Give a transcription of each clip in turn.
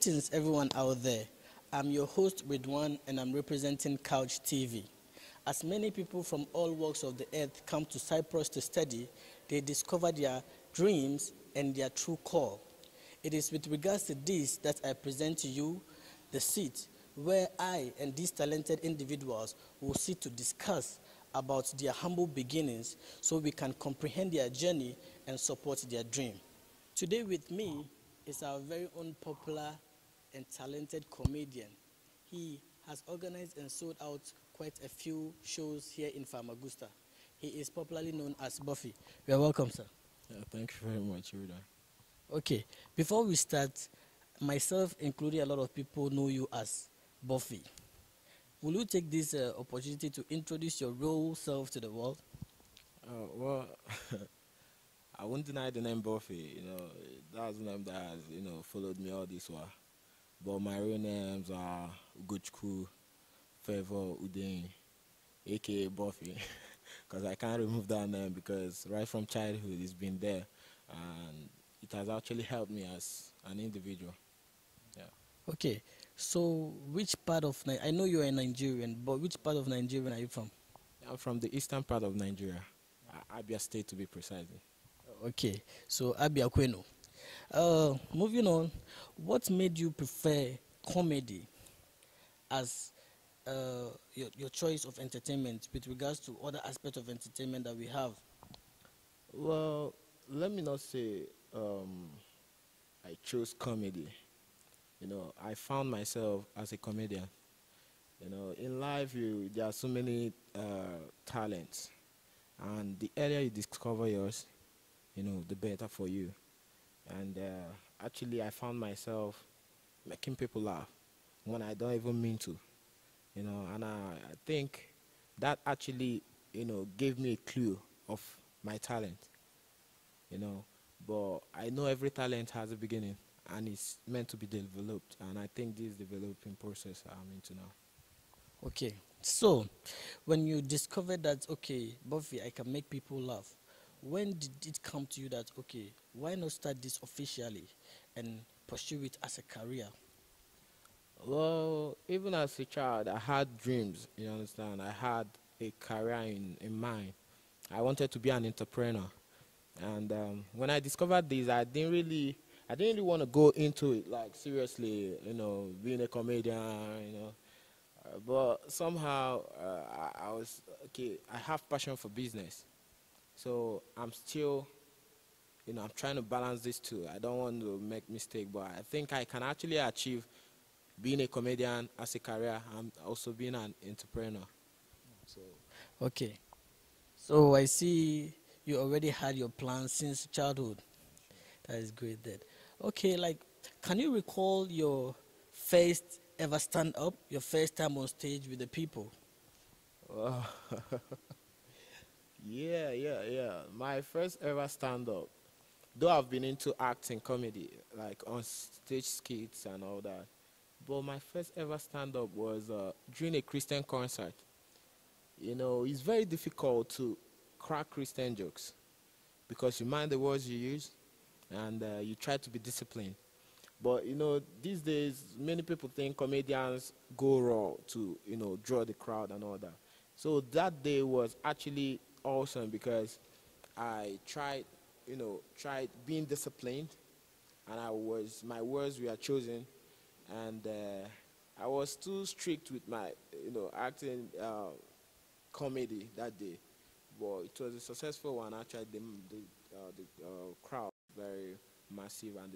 Greetings everyone out there. I'm your host RIDWAN and I'm representing Couch TV. As many people from all walks of the earth come to Cyprus to study, they discover their dreams and their true call. It is with regards to this that I present to you the seat where I and these talented individuals will sit to discuss about their humble beginnings so we can comprehend their journey and support their dream. Today with me is our very own popular and talented comedian. He has organized and sold out quite a few shows here in Famagusta. He is popularly known as Boffy. You are welcome, sir. Yeah, thank you very much, Rita. Okay, before we start, myself, including a lot of people, know you as Boffy. Will you take this opportunity to introduce your real self to the world? Well, I won't deny the name Boffy. That's the name that has, followed me all this while. But my real names are Ugochukwu Favor Udein, aka Boffy, because I can't remove that name because right from childhood it's been there, and it has actually helped me as an individual. Yeah. Okay, so which part of I know you are a Nigerian, but which part of Nigeria are you from? I'm from the eastern part of Nigeria, Abia State to be precise. Okay, so Abia Kweno. Moving on, what made you prefer comedy as your choice of entertainment with regards to other aspects of entertainment that we have? Well, let me not say I chose comedy. I found myself as a comedian. In life, there are so many talents, and the earlier you discover yours, the better for you. And actually, I found myself making people laugh when I don't even mean to. And I think that actually, gave me a clue of my talent. But I know every talent has a beginning and it's meant to be developed. And I think this developing process I'm into now. Okay, so when you discovered that, okay, Buffy, I can make people laugh, when did it come to you that, okay, why not start this officially and pursue it as a career? Well, even as a child, I had dreams, you understand? I had a career in mind. I wanted to be an entrepreneur. And when I discovered this, I didn't really want to go into it like seriously, being a comedian, but somehow I was okay. I have passion for business, so I'm still, I'm trying to balance this two. I don't want to make mistake, but I think I can actually achieve being a comedian as a career and also being an entrepreneur. So Okay, so I see you already had your plans since childhood. That is great then. Okay, can you recall your first ever stand up, your first time on stage with the people? uh, yeah. My first ever stand up. Though I've been into acting, comedy, like on stage skits and all that, but my first ever stand up was during a Christian concert. It's very difficult to crack Christian jokes because you mind the words you use and you try to be disciplined. But these days, many people think comedians go raw to draw the crowd and all that. So that day was actually awesome because I tried being disciplined, and my words were chosen, and I was too strict with my acting comedy that day. But it was a successful one. Actually, the crowd very massive, and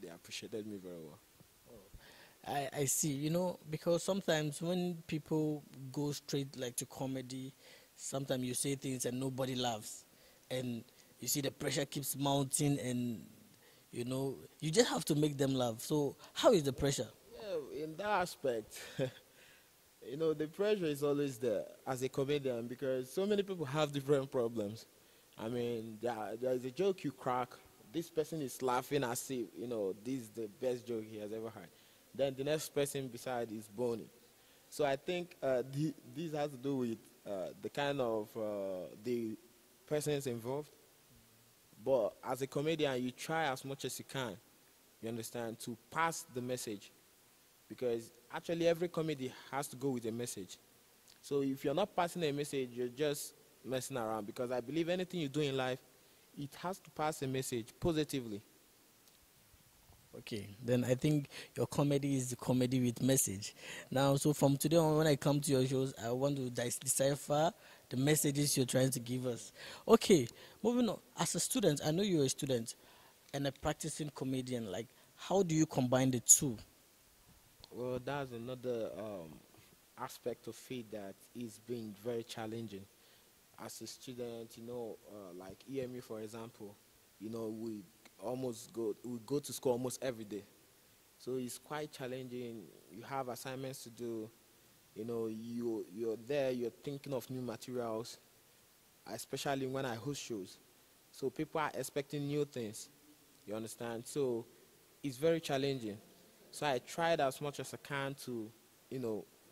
they appreciated me very well. I see, because sometimes when people go straight to comedy, sometimes you say things and nobody laughs. And you see the pressure keeps mounting and, you just have to make them laugh. So how is the pressure? Yeah, in that aspect, the pressure is always there as a comedian because so many people have different problems. I mean, there is a joke you crack, this person is laughing as if, this is the best joke he has ever heard. Then the next person beside is boning. So I think this has to do with the kind of the persons involved. But as a comedian, you try as much as you can You understand? To pass the message. Because actually every comedy has to go with a message. So if you're not passing a message, you're just messing around. Because I believe anything you do in life, it has to pass a message positively. Okay, then I think your comedy is the comedy with message. Now, so from today on, when I come to your shows, I want to decipher the messages you're trying to give us. Okay, moving on. As a student, I know you're a student and a practicing comedian. Like, how do you combine the two? Well, that's another aspect of it that is being very challenging. As a student, like EMU, for example, we go to school almost every day. So it's quite challenging. You have assignments to do. You're there. You're thinking of new materials, especially when I host shows. So people are expecting new things. You understand? So it's very challenging. So I tried as much as I can to,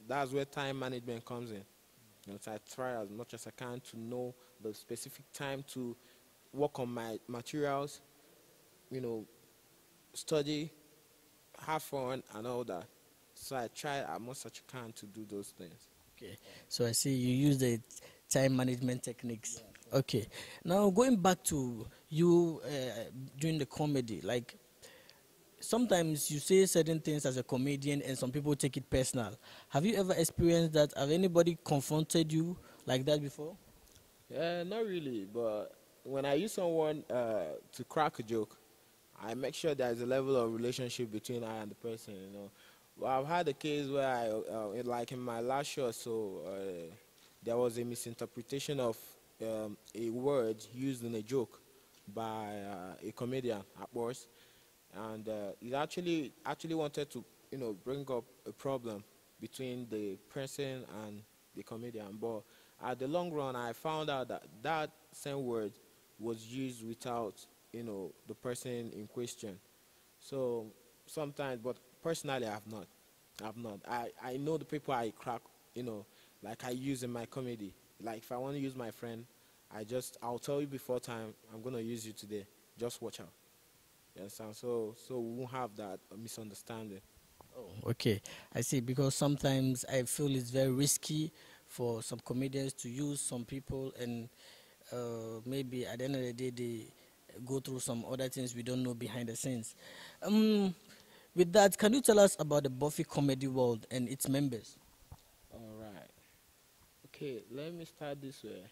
that's where time management comes in. So I try as much as I can to know the specific time to work on my materials, you know, study, have fun, and all that. So I try as much as I can to do those things. Okay, so I see you use the time management techniques. Okay, now going back to you doing the comedy, like sometimes you say certain things as a comedian and some people take it personal. Have you ever experienced that? Have anybody confronted you like that before? Yeah, not really, but when I use someone to crack a joke, I make sure there's a level of relationship between I and the person. Well, I've had a case where like in my last show, so there was a misinterpretation of a word used in a joke by a comedian at worst, and it actually wanted to bring up a problem between the person and the comedian. But at the long run, I found out that that same word was used without the person in question. So sometimes, but personally, I've not. I know the people I crack, like I use in my comedy. Like if I want to use my friend, I'll tell you before time, I'm gonna use you today. Just watch out. You understand? So we won't have that misunderstanding. Oh, okay, I see. Because sometimes I feel it's very risky for some comedians to use some people, and maybe at the end of the day, they go through some other things we don't know behind the scenes. Um, with that, can you tell us about the Buffy comedy world and its members? All right. Okay, let me start this way.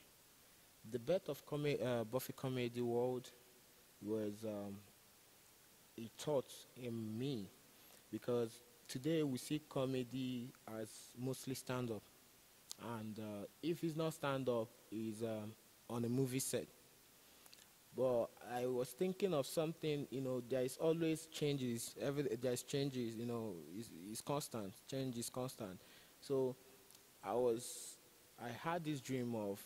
The birth of Buffy Comedy World was a thought in me because today we see comedy as mostly stand up, and if it's not stand up, it's on a movie set. But I was thinking of something, there is always changes. There's changes, it's constant. Change is constant. So I was, I had this dream of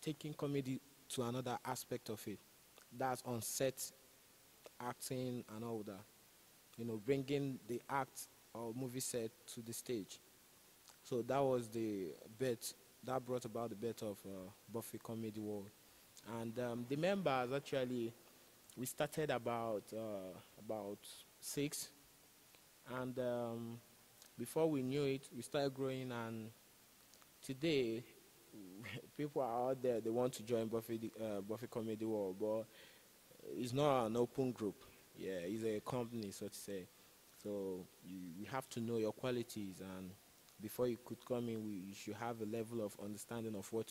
taking comedy to another aspect of it. That's on set acting and all that. Bringing the act or movie set to the stage. So that was the bet that brought about the bet of Buffy Comedy World. And the members actually, we started about six, and before we knew it, we started growing, and today people are out there. They want to join Buffy Comedy World, but it's not an open group. Yeah, it's a company, so to say. So you have to know your qualities, and before you could come in, you should have a level of understanding of what